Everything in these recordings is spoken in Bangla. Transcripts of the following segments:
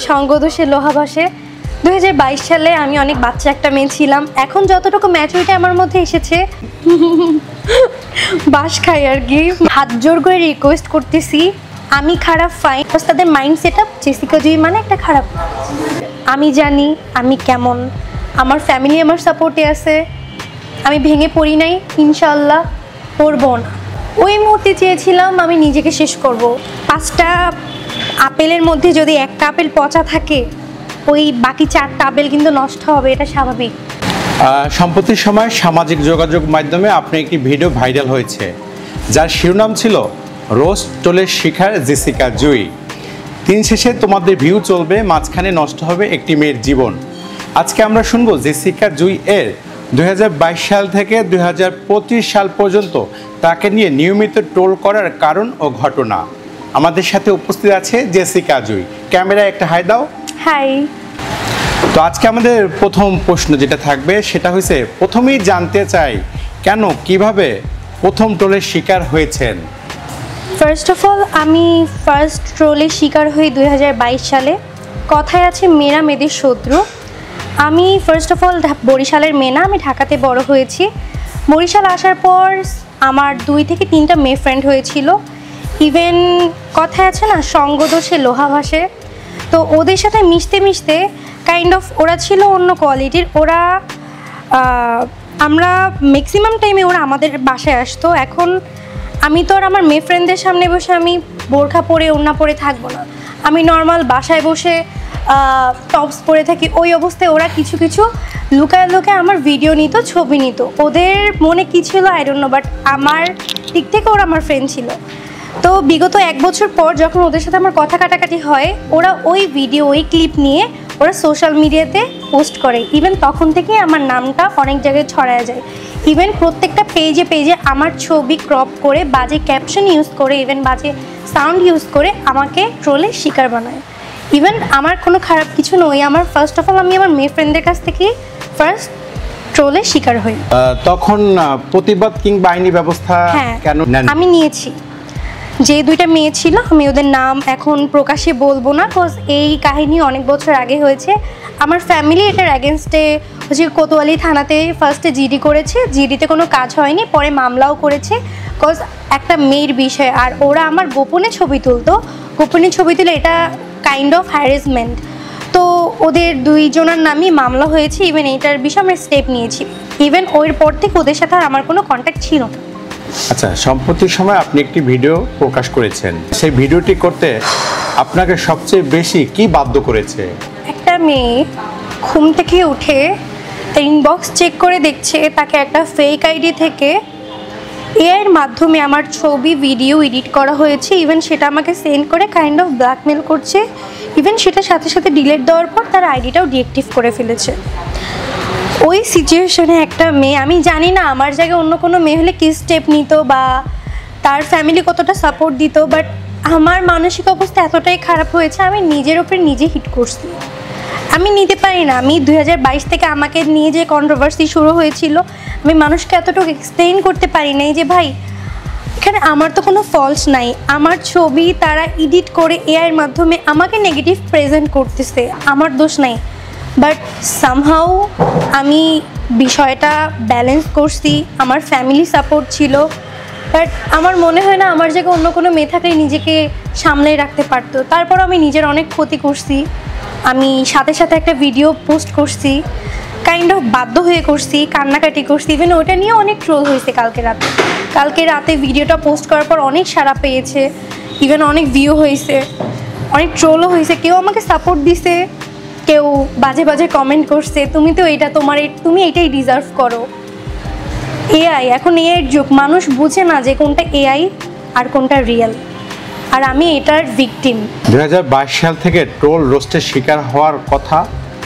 সঙ্গদোষে লোহা ভাসে। 2022 সালে আমি অনেক বাচ্চা একটা মেয়ে ছিলাম। এখন যতটুকু ম্যাচুরিটি আমার মধ্যে এসেছে বাস খাই আর কি। হাত জোর করে রিকোয়েস্ট করতেছি, আমি খারাপ ফাইন, তাদের মাইন্ড সেট আপ জেসিকা জুই মানে একটা খারাপ। আমি জানি আমি কেমন, আমার ফ্যামিলি আমার সাপোর্টে আছে, আমি ভেঙে পড়ি নাই, ইনশাল্লাহ পড়বো না। ওই মুহূর্তে চেয়েছিলাম আমি নিজেকে শেষ করব। 5টা আপেলের মধ্যে যদি একটা আপেল পচা থাকে, ওই বাকি 4টা আপেল কিন্তু নষ্ট হবে, এটা স্বাভাবিক। সম্প্রতি সময় সামাজিক যোগাযোগ মাধ্যমে আপনি একটি ভিডিও ভাইরাল হয়েছে, যার শিরোনাম ছিল রোস্ট টোলের শিকার জেসিকা জুই। দিন শেষে তোমাদের ভিউ চলবে, মাঝখানে নষ্ট হবে একটি মেয়ের জীবন। আজকে আমরা শুনবো জেসিকা জুই এর 2022 সাল থেকে 2025 সাল পর্যন্ত তাকে নিয়ে নিয়মিত ট্রোল করার কারণ ও ঘটনা। আমাদের সাথে উপস্থিত আছে জেসিকা জুই। ক্যামেরায় একটা হাই দাও। হাই। তো আজকে আমাদের প্রথম প্রশ্ন যেটা থাকবে সেটা হচ্ছে, প্রথমেই জানতে চাই কেন কিভাবে প্রথম ট্রোলের শিকার হয়েছেন? ফার্স্ট অফ অল আমি ফার্স্ট ট্রোলের শিকার হই 2022 সালে। কথায় আছে মেয়েরা মেয়েদের শত্রু। আমি ফার্স্ট অফ অল বরিশালের মেয়ে না, আমি ঢাকাতে বড় হয়েছি। বরিশাল আসার পর আমার 2 থেকে 3টা মেয়ে ফ্রেন্ড হয়েছিল। ইভেন কথায় আছে না সঙ্গদোষে লোহা ভাসে, তো ওদের সাথে মিশতে মিশতে কাইন্ড অফ ওরা ছিল অন্য কোয়ালিটির। ওরা আমরা ম্যাক্সিমাম টাইমে ওরা আমাদের বাসায় আসতো। এখন আমি তো আর আমার মেয়ে ফ্রেন্ডদের সামনে বসে আমি বোরখা পরে ওড়না পরে থাকবো না, আমি নর্মাল বাসায় বসে টপস পরে থাকি। ওই অবস্থায় ওরা কিছু কিছু লুকায় লুকায় আমার ভিডিও নিত, ছবি নিত। ওদের মনে কী ছিল আই ডোন্ট নো, বাট আমার দিক থেকে ওরা আমার ফ্রেন্ড ছিল। তো বিগত 1 বছর পর যখন ওদের সাথে আমার কথা কাটাকাটি হয়, ওরা ওই ভিডিও ওই ক্লিপ নিয়ে ওরা সোশ্যাল মিডিয়াতে পোস্ট করে। ইভেন তখন থেকেই আমার নামটা অনেক জায়গায় ছড়ায় যায়। ইভেন প্রত্যেকটা পেজে পেজে আমার ছবি ক্রপ করে, বাজে ক্যাপশন ইউজ করে, ইভেন বাজে সাউন্ড ইউজ করে আমাকে ট্রোলের শিকার বানায়। ইভেন আমার কোনো খারাপ কিছু নয়, আমার ফার্স্ট অফ অল আমি আমার মেয়ে ফ্রেন্ডদের কাছ থেকেই ফার্স্ট ট্রোলের শিকার হই। তখন প্রতিবাদ কিংবা আইনি ব্যবস্থা কেন নেন? আমি নিয়েছি। যে 2টা মেয়ে ছিল, আমি ওদের নাম এখন প্রকাশ্যে বলবো না, বিকজ এই কাহিনী অনেক বছর আগে হয়েছে। আমার ফ্যামিলি এটার অ্যাগেনস্টে হচ্ছে কোতোয়ালি থানাতে ফার্স্টে জিডি করেছে, জিডিতে কোনো কাজ হয়নি, পরে মামলাও করেছে, বিকজ একটা মেয়ের বিষয়। আর ওরা আমার গোপনে ছবি তুলতো, গোপনে ছবি তুলে এটা কাইন্ড অফ হ্যারাসমেন্ট। তো ওদের 2 জনের নামই মামলা হয়েছে। ইভেন এইটার বিষয়ে আমরা স্টেপ নিয়েছি। ইভেন ওর পর থেকে ওদের সাথে আর আমার কোনো কন্ট্যাক্ট ছিল না। আচ্ছা, সম্প্রতি সময় আপনি একটি ভিডিও প্রকাশ করেছেন, সেই ভিডিওটি করতে আপনাকে সবচেয়ে বেশি কি বাধ্য করেছে? একটা মেয়ে ঘুম থেকে উঠে ইনবক্স চেক করে দেখছে তাকে একটা ফেক আইডি থেকে এআইয়ের মাধ্যমে আমার ছবি ভিডিও এডিট করা হয়েছে। ইভেন সেটা আমাকে সেন্ড করে কাইন্ড অফ ব্ল্যাকমেল করছে। ইভেন সেটা সাথে সাথে ডিলিট দেওয়ার পর তার আইডিটাও ডিঅ্যাক্টিভ করে ফেলেছে। ওই সিচুয়েশনে একটা মেয়ে, আমি জানি না আমার জায়গায় অন্য কোনো মেয়ে হলে কী স্টেপ নিত বা তার ফ্যামিলি কতটা সাপোর্ট দিত, বাট আমার মানসিক অবস্থা এতটাই খারাপ হয়েছে, আমি নিজের ওপরে নিজে হিট করছি। আমি নিতে পারি না। আমি 2022 থেকে আমাকে নিয়ে যে কন্ট্রোভার্সি শুরু হয়েছিল, আমি মানুষকে এতটুকু এক্সপ্লেইন করতে পারি নাই যে ভাই এখানে আমার তো কোনো ফলস নাই। আমার ছবি তারা এডিট করে এআইয়ের মাধ্যমে আমাকে নেগেটিভ প্রেজেন্ট করতেছে, আমার দোষ নাই। বাট সামহাউ আমি বিষয়টা ব্যালেন্স করছি, আমার ফ্যামিলি সাপোর্ট ছিল। বাট আমার মনে হয় না আমার জায়গায় অন্য কোনো মেয়ে থাকলে নিজেকে সামলে রাখতে পারতো। তারপর আমি নিজের অনেক ক্ষতি করছি। আমি সাথে সাথে একটা ভিডিও পোস্ট করছি, কাইন্ড অফ বাধ্য হয়ে করছি, কান্নাকাটি করছি। ইভেন ওটা নিয়ে অনেক ট্রোল হয়েছে কালকে রাতে ভিডিওটা পোস্ট করার পর অনেক সাড়া পেয়েছে। ইভেন অনেক ভিউ হয়েছে, অনেক ট্রোলও হয়েছে। কেউ আমাকে সাপোর্ট দিছে, কেউ বাজে বাজে কমেন্ট করছে, তুমি তো এইটা তুমি এইটাই ডিজার্ভ করো। এআই, এখন এআইয়ের যুগ, মানুষ বুঝে না যে কোনটা এআই আর কোনটা রিয়েল। আর আমি এটার ভিকটিম। 2022 সাল থেকে ট্রোল রোস্টের শিকার হওয়ার কথা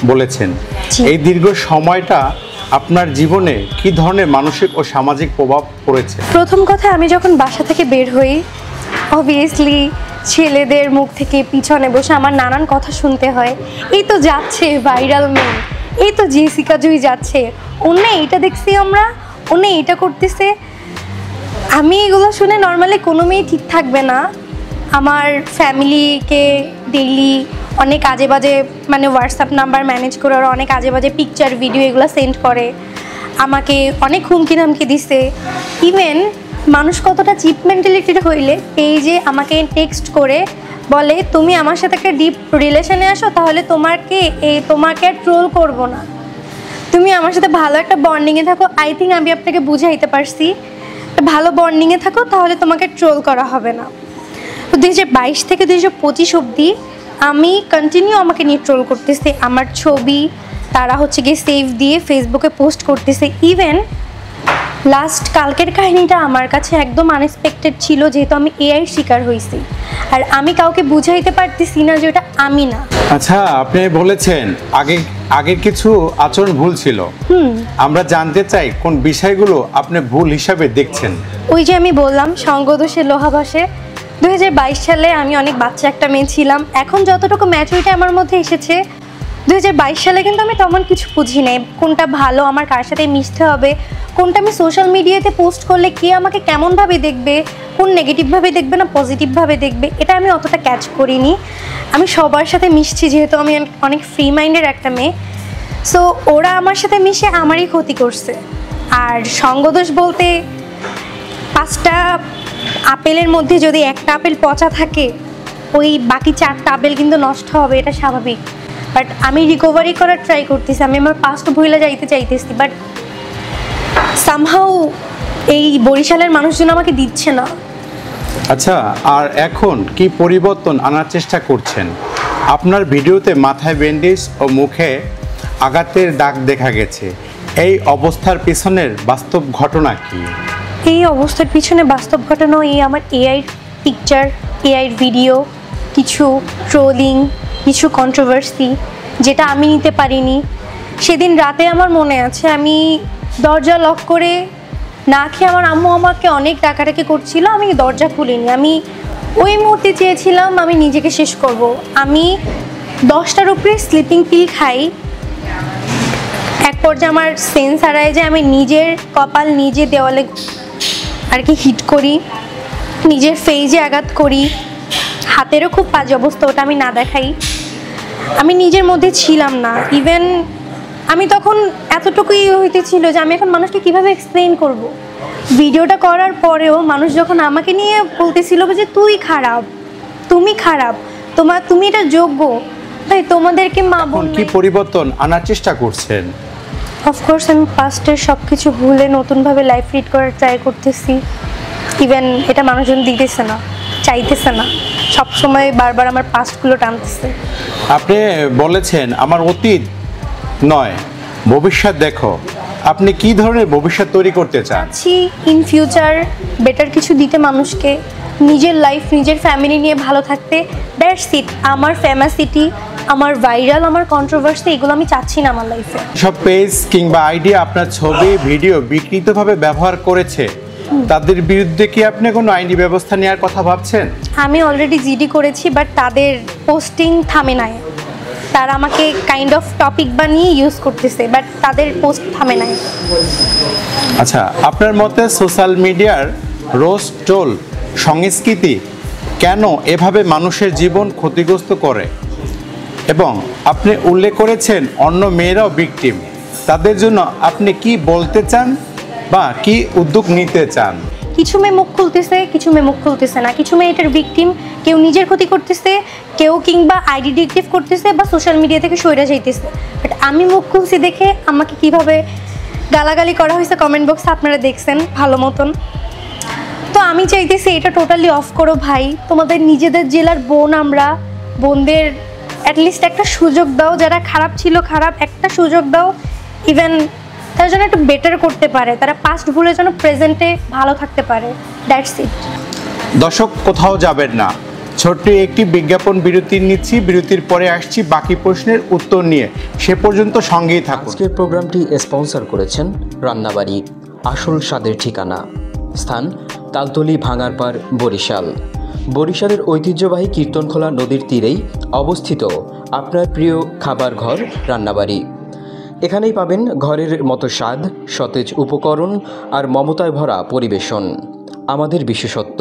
বলেছেন। এই দীর্ঘ সময়টা আপনার জীবনে কি ধরনের মানসিক ও সামাজিক প্রভাব পড়েছে? প্রথম কথা, আমি যখন বাসা থেকে বের হই, অবভিয়াসলি ছেলেদের মুখ থেকে পিছনে বসে আমার নানান কথা শুনতে হয়। এই তো যাচ্ছে ভাইরাল মেয়ে, এই তো জেসিকা জুই যাচ্ছে, অন্য এইটা দেখছি আমরা, অন্য এইটা করতেছে। আমি এগুলো শুনে নর্মালি কোনো মেয়ে ঠিক থাকবে না। আমার ফ্যামিলিকে ডেইলি অনেক আজে বাজে মানে হোয়াটসঅ্যাপ নাম্বার ম্যানেজ করে ওরা অনেক আজে বাজে পিকচার ভিডিও এগুলো সেন্ড করে, আমাকে অনেক হুমকি ধামকি দিছে। ইভেন মানুষ কতটা চিপ মেন্টালিটির হইলে পেজে আমাকে টেক্সট করে বলে তুমি আমার সাথে একটা ডিপ রিলেশনে আসো, তাহলে তোমাকে আর ট্রোল করবো না, তুমি আমার সাথে ভালো একটা বন্ডিংয়ে থাকো। আই থিঙ্ক আমি আপনাকে বুঝাইতে পারছি, ভালো বন্ডিংয়ে থাকো তাহলে তোমাকে ট্রোল করা হবে না। তো 2022 থেকে 2025 অবধি আমি কন্টিনিউ আমাকে নিয়ে ট্রোল করতেছে, আমার ছবি তারা হচ্ছে গিয়ে সেভ দিয়ে ফেসবুকে পোস্ট করতেছে। ইভেন লাস্ট কালকের কাহিনীটা আমার কাছে একদম আনএক্সপেক্টেড ছিল, যেহেতু আমি এআই শিকার হয়েছি আর আমি কাউকে বুঝাইতে পারতেছি না যে ওটা আমি না। আচ্ছা, আপনি বলেছেন আগের কিছু আচরণ ভুল ছিল, আমরা জানতে চাই কোন বিষয়গুলো আপনি ভুল হিসাবে দেখছেন। ওই যে আমি বললাম সঙ্গদোষে লোহা ভাসে, 2022 সালে আমি অনেক বাচ্চা একটা মেয়ে ছিলাম। এখন যতটুকু ম্যাচুরিটি আমার মধ্যে এসেছে, 2022 সালে কিন্তু আমি তেমন কিছু বুঝি নাই কোনটা ভালো, আমার কার সাথে মিশতে হবে, কোনটা আমি সোশ্যাল মিডিয়াতে পোস্ট করলে কে আমাকে কেমনভাবে দেখবে, কোন নেগেটিভভাবে দেখবে না পজিটিভভাবে দেখবে, এটা আমি অতটা ক্যাচ করিনি। আমি সবার সাথে মিশছি, যেহেতু আমি অনেক ফ্রি মাইন্ডের একটা মেয়ে, সো ওরা আমার সাথে মিশে আমারই ক্ষতি করছে। আর সঙ্গদোষ বলতে 5টা আপেলের মধ্যে যদি একটা আপেল পচা থাকে, ওই বাকি 4টা আপেল কিন্তু নষ্ট হবে, এটা স্বাভাবিক। বাট আমি রিকভারি করার ট্রাই করতেছি, আমি আমার পাস্ট ভুলে যাইতে চাইতেছি, বাট সামহাউ এই বরিশালের মানুষজন আমাকে দিচ্ছে না। আচ্ছা, আর এখন কি পরিবর্তন আনার চেষ্টা করছেন? আপনার ভিডিওতে মাথায় ব্যান্ডেজ ও মুখে আঘাতের দাগ দেখা গেছে, এই অবস্থার পিছনের বাস্তব ঘটনা কি? এই অবস্থার পিছনে বাস্তব ঘটনা এই আমার এআই পিকচার, এআই ভিডিও, কিছু ট্রোলিং, কিছু কন্ট্রোভার্সি যেটা আমি নিতে পারিনি। সেদিন রাতে আমার মনে আছে আমি দরজা লক করে না খেয়ে আমার আম্মু আমাকে অনেক ডাকাডাকি করছিল, আমি দরজা খুলিনি। আমি ওই মুহূর্তে চেয়েছিলাম আমি নিজেকে শেষ করব। আমি 10টার উপরে স্লিপিং পিল খাই, এক পর্যায়ে আমার সেন্স হারায় যায়, আমি নিজের কপাল নিজে দেওয়ালে আর কি হিট করি, নিজের ফেজে আঘাত করি, হাতেরও খুব বাজে অবস্থা, ওটা আমি না দেখাই। আমি নিজের মধ্যে ছিলাম না। ইভেন আমি তখন এতটুকুই হইতেছিল যে আমি এখন মানুষকে কিভাবে এক্সপ্লেইন করব। ভিডিওটা করার পরেও মানুষ যখন আমাকে নিয়ে বলতেছিল যে তুই খারাপ, তুমি খারাপ, তুমি এটা যোগ্য, ভাই তোমাদেরকে মা বোন কি পরিবর্তন আনার চেষ্টা করছেন? অফকোর্স আমি পাস্টের সব কিছু ভুলে নতুনভাবে লাইফ লিড করার ট্রাই করতেছি। ইভেন এটা মানুষজন দিতেছে না, চাইতেছে না, সবসময় বারবার আমার পাস্টগুলো টানতেছে। আপনি বলেছেন আমার অতীত নয়, ভবিষ্যৎ দেখো। আপনি কি ধরনের ভবিষ্যৎ তৈরি করতে চান? ইন ফিউচার বেটার কিছু দিতে মানুষকে, নিজের লাইফ নিজের ফ্যামিলি নিয়ে ভালো থাকতে, দ্যাটস ইট। আমার ফেমাসিটি, আমার ভাইরাল, আমার কন্ট্রোভার্সি এগুলো আমি চাচ্ছি না আমার লাইফে। সব পেজ কিংবা আইডিয়া আপনার ছবি ভিডিও বিকৃতভাবে ব্যবহার করেছে, তাদের বিরুদ্ধে কি আপনি কোনো আইনি ব্যবস্থা নেওয়ার কথা ভাবছেন? আমি অলরেডি জিডি করেছি, বাট তাদের পোস্টিং থামে নাই। তারা আমাকে কাইন্ড অফ টপিক বানিয়ে ইউজ করতেছে, বাট তাদের পোস্ট থামে নাই। আচ্ছা, আপনার মতে সোশ্যাল মিডিয়ার রোস্ট ট্রোল সংস্কৃতি কেন এভাবে মানুষের জীবন ক্ষতিগ্রস্ত করে? এবং আপনি উল্লেখ করেছেন অন্য মেয়েরাও ভিকটিম, তাদের জন্য আপনি কি বলতে চান বা কি উদ্যোগ নিতে চান? কিছু মেয়ে মুখ খুলতেছে, কিছু মেয়ে মুখ খুলতেছে না। কিছু মেয়ে এটার ভিকটিম, কেউ নিজের ক্ষতি করতেছে, কেউ কিংবা আইডি ডিএক্টিভ করতেছে বা সোশ্যাল মিডিয়া থেকে সরে যাইতেছে। বাট আমি মুখ খুলছি দেখে আমাকে কিভাবে গালাগালি করা হয়েছে কমেন্ট বক্সে আপনারা দেখছেন ভালো মতন। তো আমি চাইতেছি এটা টোটালি অফ করো ভাই, তোমাদের নিজেদের জেলার বোন, আমরা বোনদের অ্যাটলিস্ট একটা সুযোগ দাও, যারা খারাপ ছিল খারাপ, একটা সুযোগ দাও। ইভেন তারা যেন একটু বেটার করতে পারে, তারা পাস্ট ভুলে যেন প্রেজেন্টে ভালো থাকতে পারে, দ্যাটস ইট। দর্শক কোথাও যাবেন না, ছোট্ট একটি বিজ্ঞাপন বিরতি নিচ্ছি, বিরতির পরে আসছি বাকি প্রশ্নের উত্তর নিয়ে, সে পর্যন্ত সঙ্গেই থাকুন। আজকের প্রোগ্রামটি স্পন্সর করেছেন রান্নাবাড়ি, আসল স্বাদের ঠিকানা, স্থান তালতলি ভাঙারপাড়, বরিশাল। বরিশালের ঐতিহ্যবাহী কীর্তনখোলা নদীর তীরেই অবস্থিত আপনার প্রিয় খাবার ঘর রান্নাবাড়ি। এখানেই পাবেন ঘরের মতো স্বাদ, সতেজ উপকরণ আর মমতায় ভরা পরিবেশন। আমাদের বিশেষত্ব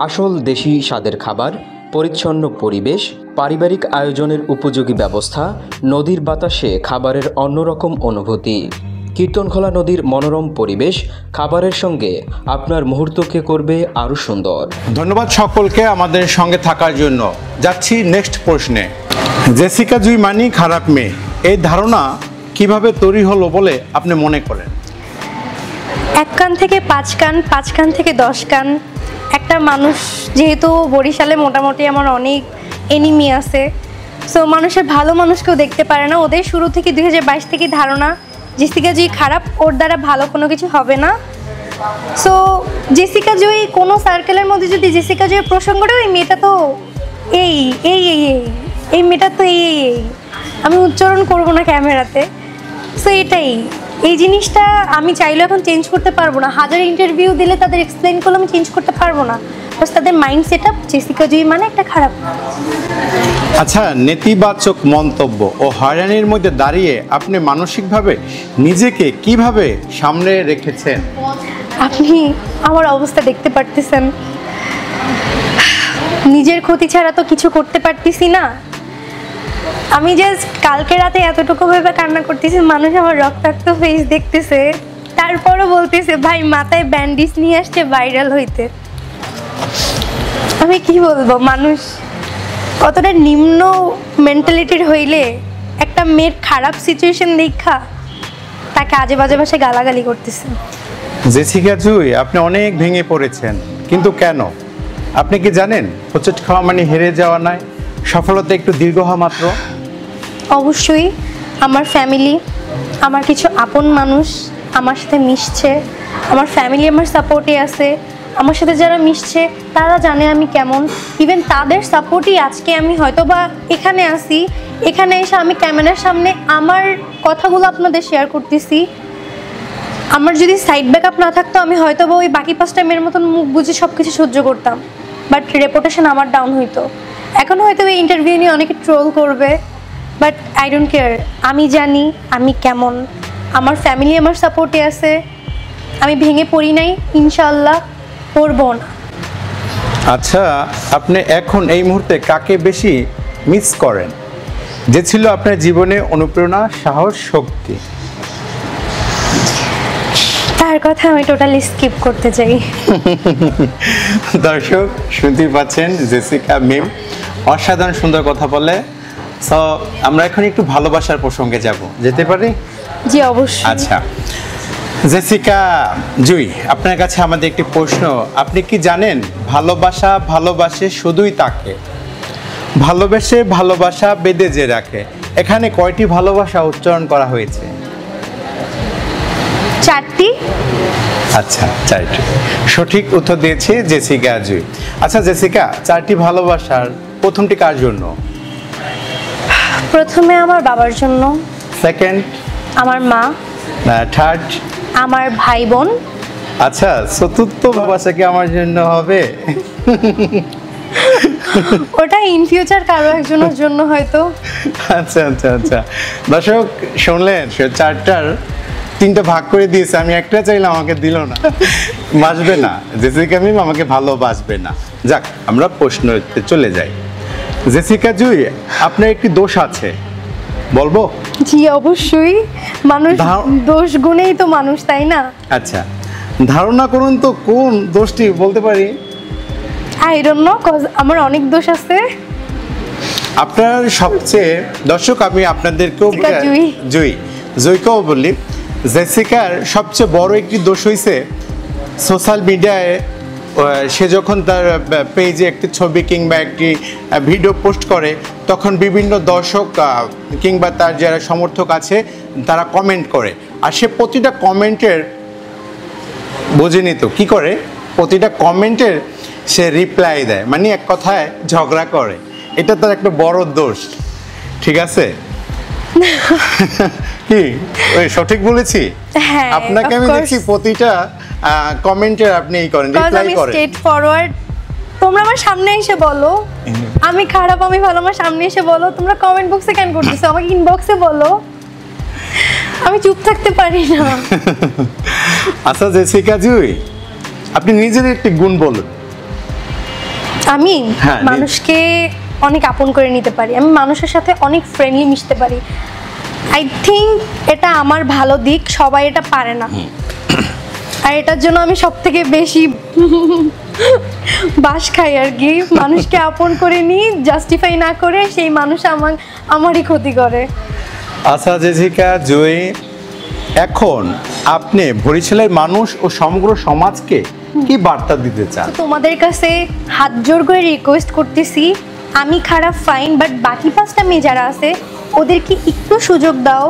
আসল দেশি স্বাদের খাবার, পরিচ্ছন্ন পরিবেশ, পারিবারিক আয়োজনের উপযোগী ব্যবস্থা, নদীর বাতাসে খাবারের অন্যরকম অনুভূতি। কীর্তনখোলা নদীর মনোরম পরিবেশ খাবারের সঙ্গে আপনার মুহূর্তকে করবে আরও সুন্দর। ধন্যবাদ সকলকে আমাদের সঙ্গে থাকার জন্য। যাচ্ছি নেক্সট প্রশ্নে। জেসিকা জুই মানি খারাপ মেয়ে, এই ধারণা কিভাবে তৈরি হলো বলে আপনি মনে করেন? 1 কান থেকে 5 কান, 5 কান থেকে 10 কান। একটা মানুষ, যেহেতু বরিশালে মোটামুটি আমার অনেক এনিমি আছে, সো মানুষের ভালো মানুষকেও দেখতে পারে না। ওদের শুরু থেকে 2022 থেকে ধারণা জেসিকা জুই খারাপ, ওর দ্বারা ভালো কোনো কিছু হবে না। সো জেসিকা জুই কোনো সার্কেলের মধ্যে যদি জেসিকা জুইয়ের প্রসঙ্গ করে, ওই মেয়েটা তো এই এই এই এই মেয়েটা তো এই আমি উচ্চারণ করব না ক্যামেরাতে। সো এটাই, এই জিনিসটা আমি চাইলেও এখন চেঞ্জ করতে পারবো না। 1000 ইন্টারভিউ দিলে তাদের এক্সপ্লেন করলে আমি চেঞ্জ করতে পারবো না। বাস তাদের মাইন্ড সেট আপ জেসিকা জুই মানে একটা খারাপ। আচ্ছা, নেতিবাচক মন্তব্য ও হয়রানির মধ্যে দাঁড়িয়ে আপনি মানসিকভাবে নিজেকে কিভাবে সামনে রেখেছেন? আপনি আমার অবস্থা দেখতে পারতেছেন, নিজের ক্ষতি ছাড়া তো কিছু করতে পারতেছি না। আমি জাস্ট কালকে রাতে এতটুকু ভেবে কান্না করতেছি, মানুষ আমার রক্তাক্ত ফেস দেখতেছে, তারপরও বলতেছে ভাই মাথায় ব্যান্ডেজ নিয়ে আসছে ভাইরাল হইতে। আমি কি বলবো, মানুষ কতটা নিম্ন মেন্টালিটির হইলে একটা মেয়ের খারাপ সিচুয়েশন দেখা তাকে আজে বাজে ভাষায় গালাগালি করতেছে। জেসিকা জুই, আপনি অনেক ভেঙে পড়েছেন, কিন্তু কেন? আপনি কি জানেন হোঁচট খাওয়া মানে হেরে যাওয়া নয়, সফলতা একটু দীর্ঘ হওয়া মাত্র। অবশ্যই আমার ফ্যামিলি, আমার কিছু আপন মানুষ আমার সাথে মিশছে, আমার ফ্যামিলি আমার সাপোর্টে আছে, আমার সাথে যারা মিশছে তারা জানে আমি কেমন। ইভেন তাদের সাপোর্টই আজকে আমি হয়তো বা এখানে আসি, এখানে এসে আমি ক্যামেরার সামনে আমার কথাগুলো আপনাদের শেয়ার করতেছি। আমার যদি সাইড ব্যাকআপ না থাকতো, আমি হয়তো বা ওই বাকি 5টা মেয়ের মতন মুখ বুঝে সব কিছু সহ্য করতাম, বাট রেপুটেশন আমার ডাউন হইতো। এখন হয়তো এই ইন্টারভিউ নিয়ে অনেকে ট্রোল করবে, বাট আই ডোন্ট কেয়ার। আমি জানি আমি কেমন, আমার ফ্যামিলি আমার সাপোর্টে আছে, আমি ভেঙে পড়ি নাই, ইনশাআল্লাহ পড়বো না। আচ্ছা, আপনি এখন এই মুহূর্তে কাকে বেশি মিস করেন, যে ছিল আপনার জীবনে অনুপ্রেরণা, সাহস, শক্তি? তার কথা আমি টোটালি স্কিপ করতে চাই। দর্শক শুনতেই পাচ্ছেন, জেসিকা মিম অসাধারণ সুন্দর কথা বলে। সো আমরা এখন একটু ভালোবাসার প্রসঙ্গে যাব, যেতে পারি? জি অবশ্যই। আচ্ছা জেসিকা জুই, আপনার কাছে আমাদের একটি প্রশ্ন। আপনি কি জানেন ভালোবাসা ভালোবাসে শুধুই তাকে, ভালোবেসে ভালোবাসা বেঁধে যে রাখে। এখানে কয়টি ভালোবাসা উচ্চারণ করা হয়েছে? 4টি। আচ্ছা, 4টি সঠিক উত্তর দিয়েছে জেসিকা জুই। আচ্ছা জেসিকা, 4টি ভালোবাসার প্রথমটি কার জন্য? প্রথমে আমার বাবার জন্য, সেকেন্ড আমার মা, থার্ড আমার ভাই বোন। আচ্ছা, চতুর্থ ভালোবাসা কি আমার জন্য হবে? ওটা ইন ফিউচার কারো একজনের জন্য হয়তো। আচ্ছা আচ্ছা আচ্ছা, দর্শক শুনলেন, 4টার 3টা ভাগ করে দিয়েছে। আমি একটা চাইলাম, আমাকে দিল না, বাসবে না জেসিকা মিম, আমাকে ভালোবাসবে না। যাক, আমরা প্রশ্নতে চলে যাই। জেসিকা জুই, আপনার একটি দোষ আছে, বলবো? জি অবশ্যই, মানুষ দোষ গুণেই তো মানুষ, তাই না? আচ্ছা, ধারণা করুন তো কোন দোষটি, বলতে পারি? আই ডোন্ট নো, কজ আমার অনেক দোষ আছে। আপনার সবচেয়ে, দর্শক আমি আপনাদেরকেও জুইকেও বলি, জেসিকার সবচেয়ে বড় একটি দোষ হয়েছে সোশ্যাল মিডিয়ায় সে যখন তার পেজে একটি ছবি কিংবা একটি ভিডিও পোস্ট করে, তখন বিভিন্ন দর্শক কিংবা তার যারা সমর্থক আছে তারা কমেন্ট করে, আর সে প্রতিটা কমেন্টের, বোঝেনি তো কী করে, প্রতিটা কমেন্টের সে রিপ্লাই দেয়, মানে এক কথায় ঝগড়া করে। এটা তার একটা বড় দোষ, ঠিক আছে? কি সঠিক বলেছি? আপনাকে আমি দেখছি প্রতিটা কমেন্টের আপনি এই করেন, রিপ্লাই করেন। স্ট্রেট ফরওয়ার্ড, তোমরা আমার সামনে এসে বলো আমি খারাপ আমি ভালো, আমার সামনে এসে বলো। তোমরা কমেন্ট বক্সে কেন করতেছো? আমাকে ইনবক্সে বলো, আমি চুপ থাকতে পারি না। আচ্ছা জেসিকা জুই, আপনি নিজের একটি গুণ বলুন। আমি হ্যাঁ, মানুষকে অনেক আপন করে নিতে পারি, আমি মানুষের সাথে অনেক ফ্রেন্ডলি মিশতে পারি। আই থিঙ্ক এটা আমার ভালো দিক, সবাই এটা পারে না। আর এটার জন্য আমি সব থেকে বেশি বাস খাই আর কি। মানুষকে আপন করে নিই, জাস্টিফাই না করে সেই মানুষ আমারই ক্ষতি করে। আচ্ছা জেসিকা জুই, এখন আপনি বরিশালের মানুষ ও সমগ্র সমাজকে কি বার্তা দিতে চান? তোমাদের কাছে হাত জোর করে রিকোয়েস্ট করতেছি, আমি খারাপ ফাইন, বাট বাকি 5টা মেয়ে যারা আছে ওদেরকে একটু সুযোগ দাও।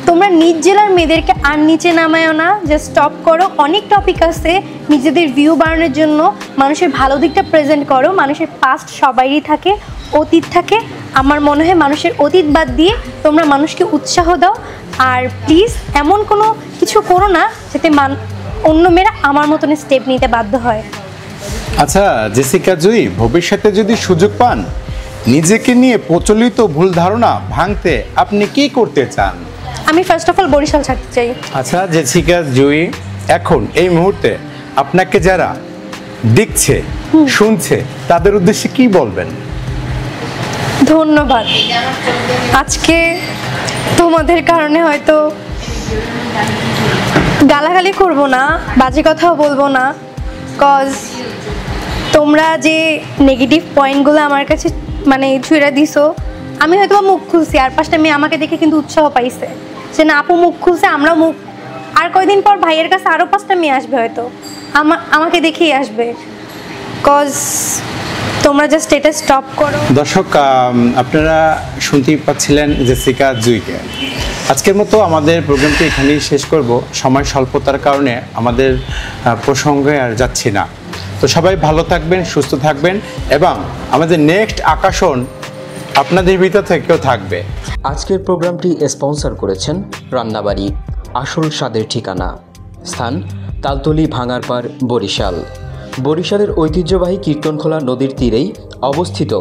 তোমরা নিজ জেলার মেয়েদেরকে আর নিচে নামায়ও না, জাস্ট স্টপ করো। অনেক টপিক আছে নিজেদের ভিউ বাড়ানোর জন্য, মানুষের ভালো দিকটা প্রেজেন্ট করো। মানুষের পাস্ট সবারই থাকে, অতীত থাকে। আমার মনে হয় মানুষের অতীত বাদ দিয়ে তোমরা মানুষকে উৎসাহ দাও। আর প্লিজ এমন কোনো কিছু করো না যাতে অন্য মেয়েরা আমার মতন স্টেপ নিতে বাধ্য হয়। আচ্ছা জেসিকা জুই, ভবিষ্যতে যদি সুযোগ পান, নিজেকে নিয়ে প্রচলিত ভুল ধারণা ভাঙতে আপনি কি করতে চান? আমি ফার্স্ট অফ অল বরিশাল ছাড়তে চাই। আচ্ছা জেসিকা জুই, এখন এই মুহূর্তে আপনাকে যারা দেখছে শুনছে তাদের উদ্দেশ্যে কি বলবেন? ধন্যবাদ। আজকে তোমাদের কারণে হয়তো গালাগালি করব না, বাজে কথাও বলবো না, কজ তোমরা যে নেগেটিভ পয়েন্টগুলো আমার কাছে মানে ছুঁড়ে দিছো, আমি হয়তো মুখ খুলছি, আর 5টা মেয়ে আমাকে দেখে কিন্তু উৎসাহ পাইছে যে না আপু মুখ খুলছে, আমরা মুখ। আর কয়দিন পর ভাইয়ের কাছে আরও 5টা মেয়ে আসবে, হয়তো আমাকে দেখেই আসবে। কজ তোমরা জাস্ট এটা স্টপ করো। দর্শক, আপনারা শুনতেই পাচ্ছিলেন জেসিকা জুইকে। আজকের মতো আমাদের প্রোগ্রামটি এখানেই শেষ করব, সময় স্বল্পতার কারণে আমাদের প্রসঙ্গে আর যাচ্ছি না। তো সবাই ভালো থাকবেন, সুস্থ থাকবেন, এবং আমাদের নেক্সট আকর্ষণ আপনাদের ভিতর থেকেও থাকবে। আজকের প্রোগ্রামটি স্পন্সর করেছেন রান্নাবাড়ি, আসল স্বাদের ঠিকানা। স্থান তালতলি ভাঙারপাড়, বরিশাল। বরিশালের ঐতিহ্যবাহী কীর্তনখোলা নদীর তীরেই অবস্থিত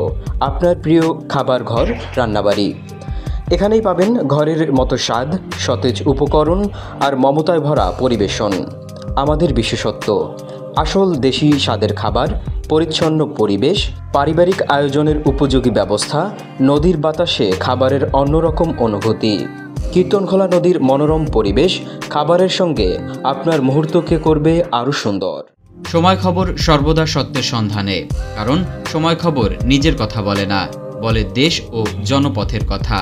আপনার প্রিয় খাবার ঘর রান্নাবাড়ি। এখানেই পাবেন ঘরের মতো স্বাদ, সতেজ উপকরণ আর মমতায় ভরা পরিবেশন। আমাদের বিশেষত্ব আসল দেশি স্বাদের খাবার, পরিচ্ছন্ন পরিবেশ, পারিবারিক আয়োজনের উপযোগী ব্যবস্থা, নদীর বাতাসে খাবারের অন্যরকম অনুভূতি। কীর্তনখোলা নদীর মনোরম পরিবেশ খাবারের সঙ্গে আপনার মুহূর্তকে করবে আরও সুন্দর। সময় খবর সর্বদা সত্যের সন্ধানে, কারণ সময় খবর নিজের কথা বলে না, বলে দেশ ও জনপথের কথা।